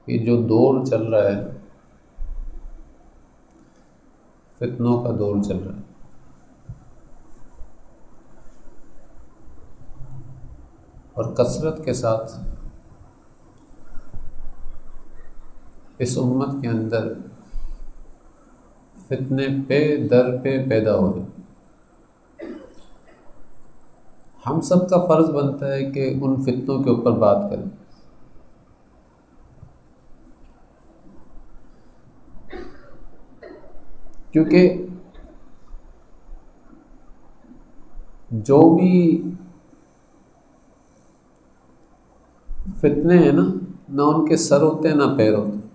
کہ جو دور چل رہا ہے، فتنوں کا دور چل رہا ہے، اور کثرت کے ساتھ اس امت کے اندر فتنے پہ در پہ پیدا ہو رہے ہیں۔ ہم سب کا فرض بنتا ہے کہ ان فتنوں کے اوپر بات کریں، کیونکہ جو بھی فتنے ہیں نا، نہ ان کے سر ہوتے ہیں نہ پیر ہوتے ہیں۔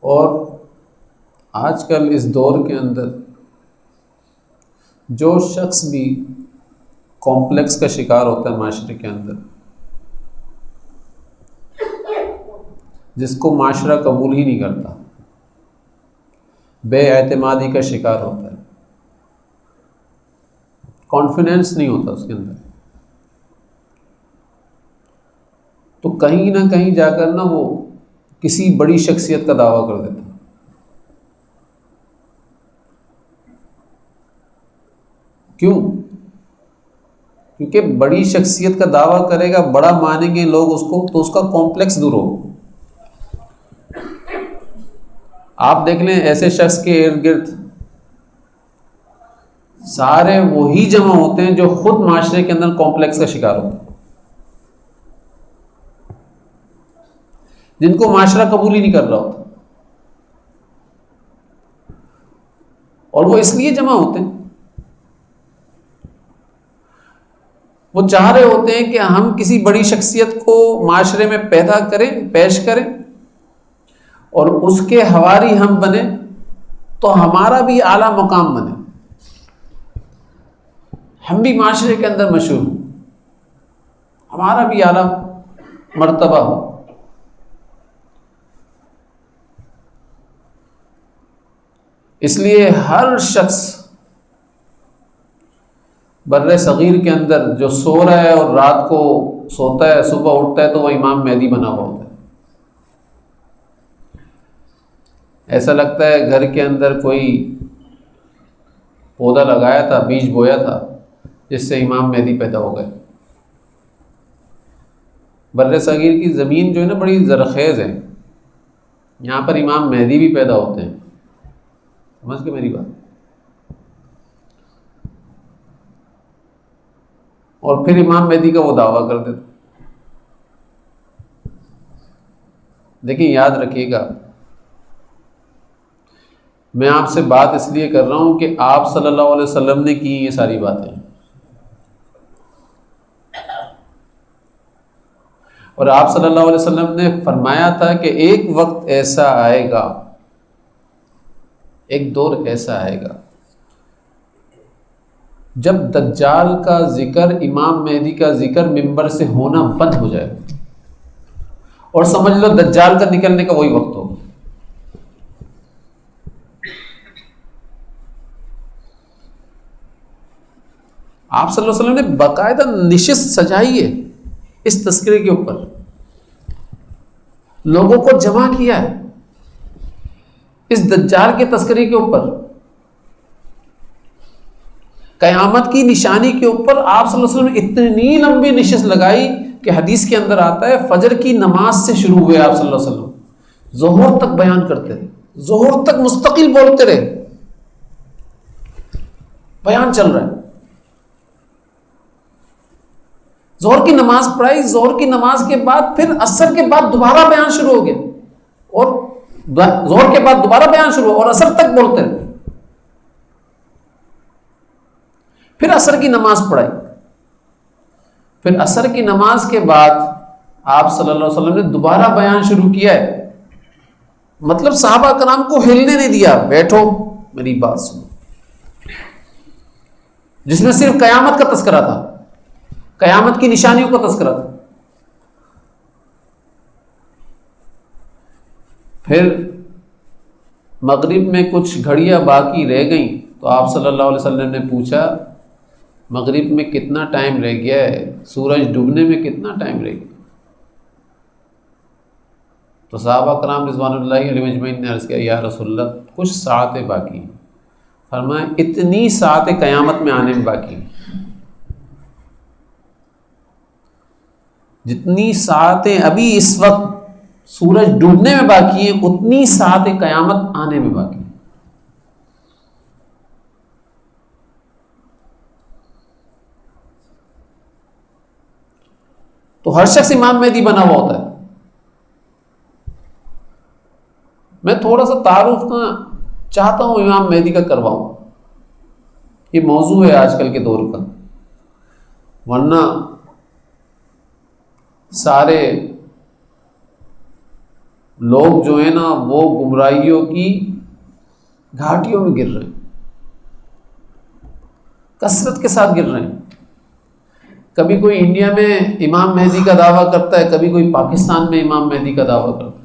اور آج کل اس دور کے اندر جو شخص بھی کمپلیکس کا شکار ہوتا ہے معاشرے کے اندر، جس کو معاشرہ قبول ہی نہیں کرتا، بے اعتمادی کا شکار ہوتا ہے، کانفیڈنس نہیں ہوتا اس کے اندر، تو کہیں نہ کہیں جا کر نا وہ کسی بڑی شخصیت کا دعویٰ کر دیتا ہے۔ کیوں؟ کیونکہ بڑی شخصیت کا دعویٰ کرے گا، بڑا مانیں گے لوگ اس کو، تو اس کا کمپلیکس دور ہو۔ آپ دیکھ لیں ایسے شخص کے ارد گرد سارے وہی جمع ہوتے ہیں جو خود معاشرے کے اندر کمپلیکس کا شکار ہوتے ہیں، جن کو معاشرہ قبول ہی نہیں کر رہا ہوتا، اور وہ اس لیے جمع ہوتے ہیں، وہ چاہ رہے ہوتے ہیں کہ ہم کسی بڑی شخصیت کو معاشرے میں پیدا کریں، پیش کریں، اور اس کے حواری ہم بنیں تو ہمارا بھی اعلیٰ مقام بنے، ہم بھی معاشرے کے اندر مشہور ہوں، ہمارا بھی اعلیٰ مرتبہ ہو۔ اس لیے ہر شخص بر صغیر کے اندر جو سو رہا ہے اور رات کو سوتا ہے، صبح اٹھتا ہے تو وہ امام مہدی بنا ہوا ہوتا ہے۔ ایسا لگتا ہے گھر کے اندر کوئی پودا لگایا تھا، بیج بویا تھا، جس سے امام مہدی پیدا ہو گئے۔ بر صغیر کی زمین جو ہے نا بڑی زرخیز ہے، یہاں پر امام مہدی بھی پیدا ہوتے ہیں، سمجھ کے میری بات؟ اور پھر امام مہدی کا وہ دعویٰ کر دیتے۔ دیکھیں یاد رکھیے گا، میں آپ سے بات اس لیے کر رہا ہوں کہ آپ صلی اللہ علیہ وسلم نے کی یہ ساری باتیں، اور آپ صلی اللہ علیہ وسلم نے فرمایا تھا کہ ایک وقت ایسا آئے گا، ایک دور ایسا آئے گا جب دجال کا ذکر، امام مہدی کا ذکر منبر سے ہونا بند ہو جائے گا، اور سمجھ لو دجال کا نکلنے کا وہی وقت ہوگا۔ آپ صلی اللہ علیہ وسلم نے باقاعدہ نشست سجائی ہے اس تذکرے کے اوپر، لوگوں کو جمع کیا ہے اس دجال کے تذکرے کے اوپر، قیامت کی نشانی کے اوپر آپ صلی اللہ علیہ وسلم نے اتنی لمبی نشست لگائی کہ حدیث کے اندر آتا ہے فجر کی نماز سے شروع ہوئے آپ صلی اللہ علیہ وسلم، ظہر تک بیان کرتے رہے، ظہر تک مستقل بولتے رہے، بیان چل رہا ہے۔ ظہر کی نماز پڑھائی، ظہر کی نماز کے بعد پھر عصر کے بعد دوبارہ بیان شروع ہو گیا، اور ظہر کے بعد دوبارہ بیان شروع ہو، اور عصر تک بولتے رہے، پھر عصر کی نماز پڑھائی، پھر عصر کی نماز کے بعد آپ صلی اللہ علیہ وسلم نے دوبارہ بیان شروع کیا ہے، مطلب صحابہ کرام کو ہلنے نہیں دیا، بیٹھو میری بات سنو، جس میں صرف قیامت کا تذکرہ تھا، قیامت کی نشانیوں کا تذکرہ تھا۔ پھر مغرب میں کچھ گھڑیاں باقی رہ گئیں تو آپ صلی اللہ علیہ وسلم نے پوچھا مغرب میں کتنا ٹائم رہ گیا ہے، سورج ڈوبنے میں کتنا ٹائم رہ گیا. تو صحابہ کرام رضوان اللہ علیہ اجمعین نے عرض کیا یا رسول اللہ کچھ ساعتیں باقی ہیں. فرمایا اتنی ساعتیں قیامت میں آنے میں باقی ہیں، جتنی ساعتیں ابھی اس وقت سورج ڈوبنے میں باقی ہیں اتنی ساعتیں قیامت آنے میں باقی ہیں. تو ہر شخص امام مہدی بنا ہوا ہوتا ہے. میں تھوڑا سا تعارف چاہتا ہوں امام مہدی کا کرواؤں، یہ موضوع ہے آج کل کے دور کا، ورنہ سارے لوگ جو ہیں نا وہ گمراہیوں کی گھاٹیوں میں گر رہے ہیں، کثرت کے ساتھ گر رہے ہیں. کبھی کوئی انڈیا میں امام مہدی کا دعویٰ کرتا ہے، کبھی کوئی پاکستان میں امام مہدی کا دعویٰ کرتا ہے.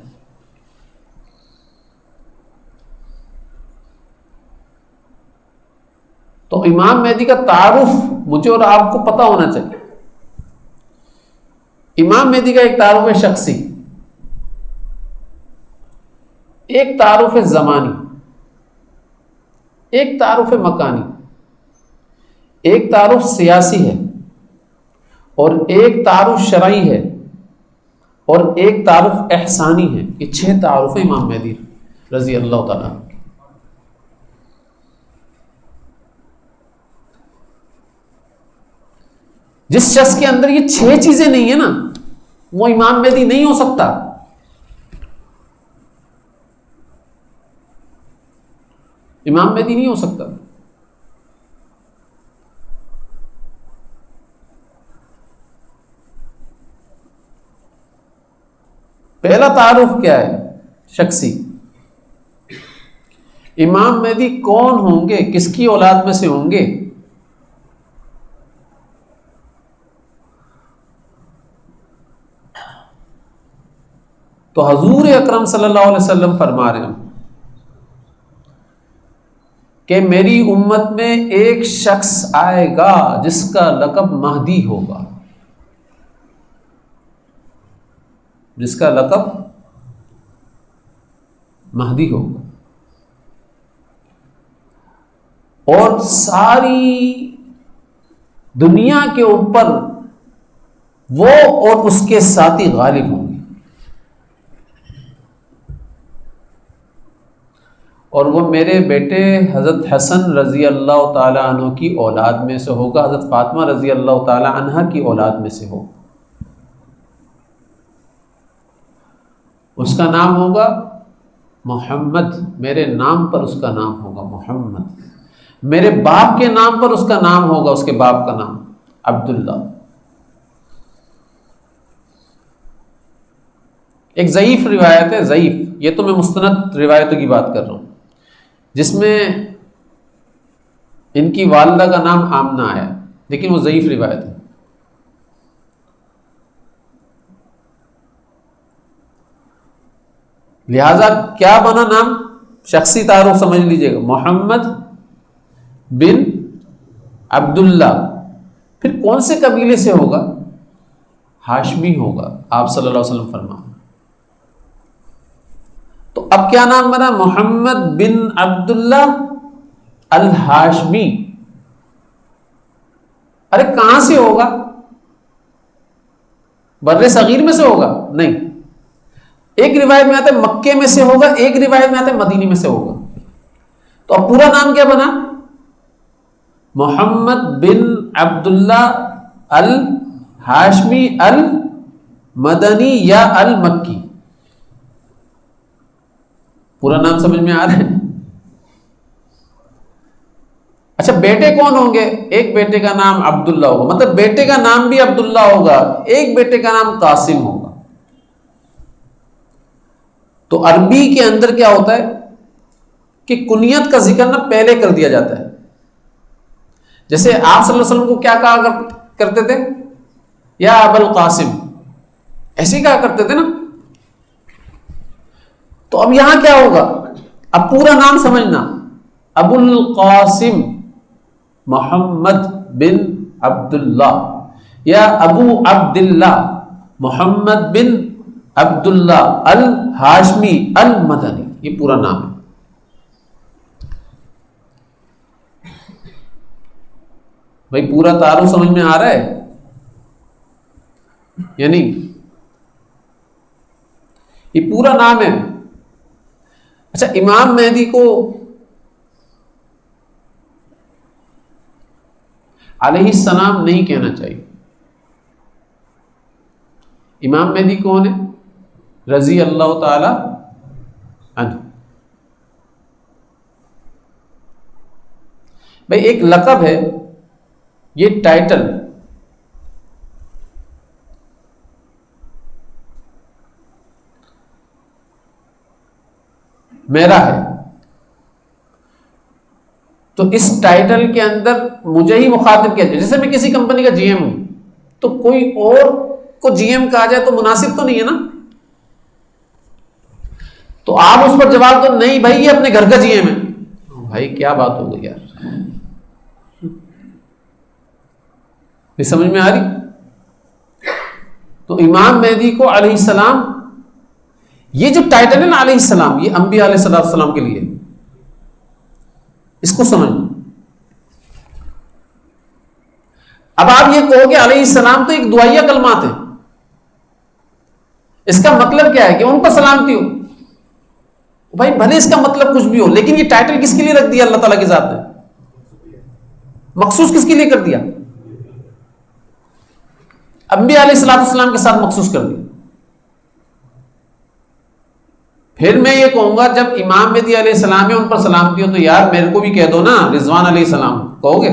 تو امام مہدی کا تعارف مجھے اور آپ کو پتہ ہونا چاہیے. امام مہدی کا ایک تعارف ہے شخصی، ایک تعارف ہے زمانی، ایک تعارف ہے مکانی، ایک تعارف سیاسی ہے، اور ایک تعارف شرعی ہے، اور ایک تعارف احسانی ہے. یہ 6 تعارف ہیں امام مہدی رضی اللہ تعالیٰ عنہ. جس شخص کے اندر یہ 6 چیزیں نہیں ہیں نا وہ امام مہدی نہیں ہو سکتا. امام مہدی نہیں ہو سکتا. پہلا تعارف کیا ہے شخصی؟ امام مہدی کون ہوں گے، کس کی اولاد میں سے ہوں گے؟ تو حضور اکرم صلی اللہ علیہ وسلم فرما رہے ہیں کہ میری امت میں ایک شخص آئے گا جس کا لقب مہدی ہوگا، جس کا لقب مہدی ہوگا، اور ساری دنیا کے اوپر وہ اور اس کے ساتھی غالب ہوں گے. اور وہ میرے بیٹے حضرت حسن رضی اللہ تعالی عنہ کی اولاد میں سے ہوگا، حضرت فاطمہ رضی اللہ تعالی عنہ کی اولاد میں سے ہوگا. اس کا نام ہوگا محمد، میرے نام پر اس کا نام ہوگا محمد. میرے باپ کے نام پر اس کا نام ہوگا، اس کے باپ کا نام عبداللہ. ایک ضعیف روایت ہے، ضعیف، یہ تو میں مستند روایتوں کی بات کر رہا ہوں، جس میں ان کی والدہ کا نام آمنہ آیا، لیکن وہ ضعیف روایت ہے. لہذا کیا بنا نام؟ شخصی تعارف سمجھ لیجئے گا، محمد بن عبداللہ. پھر کون سے قبیلے سے ہوگا؟ ہاشمی ہوگا. آپ صلی اللہ علیہ وسلم فرما. تو اب کیا نام بنا؟ محمد بن عبداللہ الہاشمی. ارے کہاں سے ہوگا؟ بر صغیر میں سے ہوگا؟ نہیں. ایک روایت میں آتا ہے مکے میں سے ہوگا، ایک روایت میں آتا ہے مدینے میں سے ہوگا. تو اب پورا نام کیا بنا؟ محمد بن عبداللہ الہاشمی المدنی یا المکی. پورا نام سمجھ میں آ رہا ہے؟ اچھا بیٹے کون ہوں گے؟ ایک بیٹے کا نام عبداللہ ہوگا، مطلب بیٹے کا نام بھی عبداللہ ہوگا، ایک بیٹے کا نام قاسم ہوگا. تو عربی کے اندر کیا ہوتا ہے کہ کنیت کا ذکر نہ پہلے کر دیا جاتا ہے. جیسے آپ صلی اللہ علیہ وسلم کو کیا کہا کرتے تھے؟ یا ابو القاسم، ایسے ہی کہا کرتے تھے نا. تو اب یہاں کیا ہوگا؟ اب پورا نام سمجھنا، ابو القاسم محمد بن عبداللہ یا ابو عبداللہ محمد بن عبداللہ الہاشمی المدنی، یہ پورا نام ہے. بھائی پورا تعارف سمجھ میں آ رہا ہے یا نہیں؟ یہ پورا نام ہے. اچھا، امام مہدی کو علیہ السلام نہیں کہنا چاہیے. امام مہدی کون ہے؟ رضی اللہ تعالی عنہ. بھائی ایک لقب ہے، یہ ٹائٹل میرا ہے، تو اس ٹائٹل کے اندر مجھے ہی مخاطب کیا جائے. جیسے میں کسی کمپنی کا جی ایم ہوں تو کوئی اور کو جی ایم کہا جائے تو مناسب تو نہیں ہے نا. تو آپ اس پر جواب دو نہیں بھائی یہ اپنے گھر کا جی ایم ہے. بھائی کیا بات ہو گئی یار، یہ سمجھ میں آ رہی؟ تو امام مہدی کو علیہ السلام، یہ جو ٹائٹل ہے نا علیہ السلام، یہ انبیاء علیہ السلام کے لیے، اس کو سمجھنا. اب آپ یہ کہو کہ علیہ السلام تو ایک دعائیہ کلمات ہیں، اس کا مطلب کیا ہے کہ ان پر سلامتی ہو. بھائی بھلے اس کا مطلب کچھ بھی ہو، لیکن یہ ٹائٹل کس کے لیے رکھ دیا اللہ تعالیٰ کی ذات نے؟ مخصوص کس کے لیے کر دیا؟ انبیاء علیہ السلام کے ساتھ مخصوص کر دیا. پھر میں یہ کہوں گا جب امام مہدی علیہ السلام ہے ان پر سلامتی ہو تو یار میرے کو بھی کہہ دو نا رضوان علیہ السلام، کہو گے؟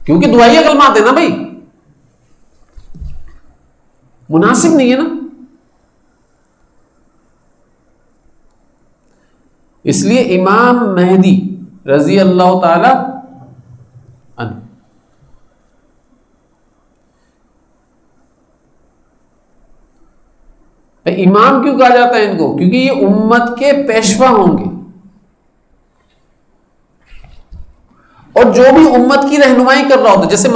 کیونکہ دعائیہ کلمات ہیں نا بھائی، مناسب نہیں ہے نا. اس لیے امام مہدی رضی اللہ تعالی عنہ، امام کیوں کہا جاتا ہے ان کو؟ کیونکہ یہ امت کے پیشوا ہوں گے، اور جو بھی امت کی رہنمائی کر رہا ہوتا ہے. جیسے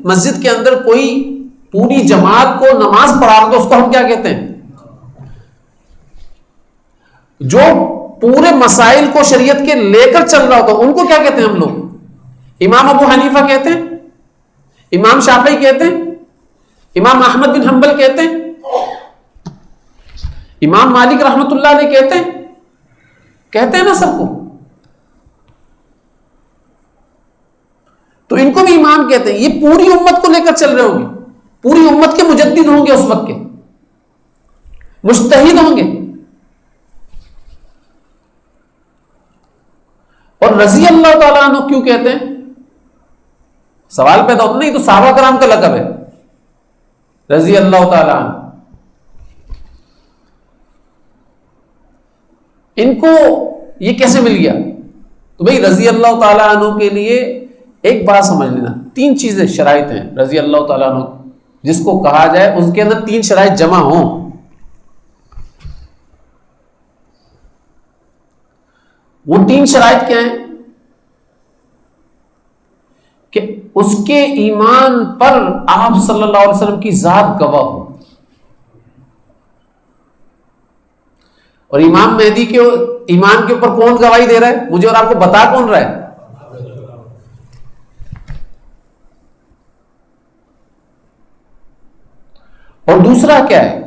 مسجد کے اندر کوئی پوری جماعت کو نماز پڑھا رہا تو اس کو ہم کیا کہتے ہیں؟ جو پورے مسائل کو شریعت کے لے کر چل رہا ہوتا ان کو کیا کہتے ہیں ہم لوگ؟ امام ابو حنیفہ کہتے ہیں، امام شافعی کہتے ہیں، امام احمد بن حنبل کہتے ہیں، امام مالک رحمت اللہ علیہ کہتے ہیں نا سب کو. تو ان کو بھی امام کہتے ہیں. یہ پوری امت کو لے کر چل رہے ہوں گے، پوری امت کے مجدد ہوں گے، اس وقت کے مجتہد ہوں گے. اور رضی اللہ تعالیٰ عنہ کیوں کہتے ہیں؟ سوال پیدا ہوتا نہیں، تو صحابہ کرام کا لقب ہے رضی اللہ تعالیٰ عنہ. ان کو یہ کیسے مل گیا؟ تو بھائی رضی اللہ تعالیٰ عنہ کے لیے ایک بات سمجھ لینا، 3 چیزیں شرائط ہیں رضی اللہ تعالیٰ عنہ جس کو کہا جائے اس کے اندر 3 شرائط جمع ہوں. وہ 3 شرائط کیا ہیں؟ کہ اس کے ایمان پر آپ صلی اللہ علیہ وسلم کی ذات گواہ ہو. اور امام مہدی کے ایمان کے اوپر کون گواہی دے رہا ہے؟ مجھے اور آپ کو بتا کون رہا ہے؟ اور دوسرا کیا ہے؟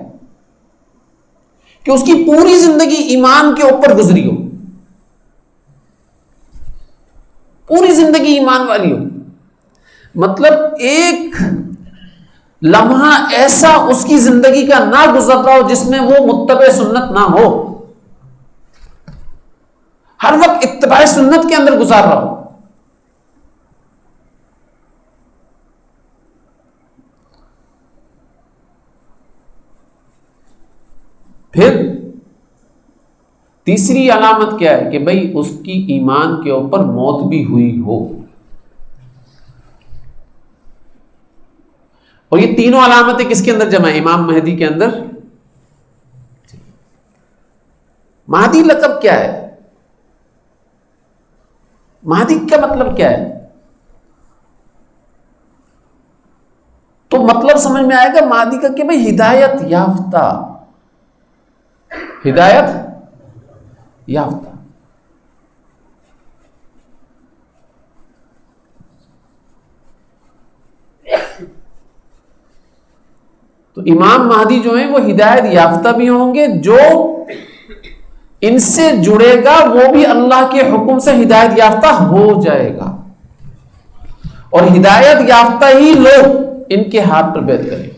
کہ اس کی پوری زندگی ایمان کے اوپر گزری ہو، پوری زندگی ایمان والی ہو. مطلب ایک لمحہ ایسا اس کی زندگی کا نہ گزر رہا ہو جس میں وہ متبع سنت نہ ہو، ہر وقت اتباع سنت کے اندر گزار رہا ہو. پھر تیسری علامت کیا ہے؟ کہ بھئی اس کی ایمان کے اوپر موت بھی ہوئی ہو. اور یہ تینوں علامتیں کس کے اندر جمع ہے؟ امام مہدی کے اندر. مہدی لقب کیا ہے؟ مہدی کا مطلب کیا ہے؟ تو مطلب سمجھ میں آئے گا مہدی کا کہ بھئی ہدایت یافتہ، ہدایت یافتہ۔ تو امام مہدی جو ہیں وہ ہدایت یافتہ بھی ہوں گے، جو ان سے جڑے گا وہ بھی اللہ کے حکم سے ہدایت یافتہ ہو جائے گا، اور ہدایت یافتہ ہی لوگ ان کے ہاتھ پر بیعت کریں گے۔